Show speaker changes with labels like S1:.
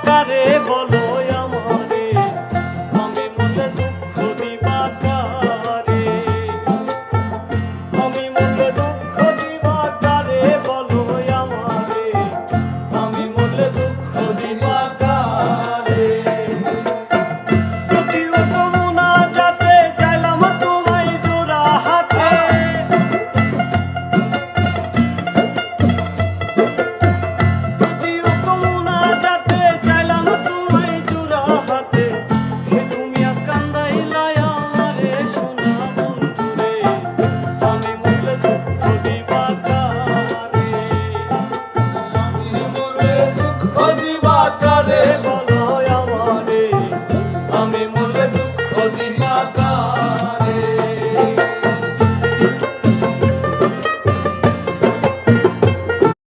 S1: কারে বলো আমারে, আমি মরলে দুঃখ দিবা কারে, আমি মরলে দুঃখ দিবা কারে বলো আমারে, আমি মরলে দুঃখ দিবা কারে। প্রতিহত মুনাজাতে চাইলাম তোমায় জোড়া হাতে, প্রতিহত মুনাজাতে চাইলাম তোমায় জোড়া হাতে, সে তুমি আজ কান্দাইলা আমারে সোনা বন্ধুরে, আমি মরলে দুঃখ দিবা কারে,
S2: আমি মরলে দুঃখ দিবা কারে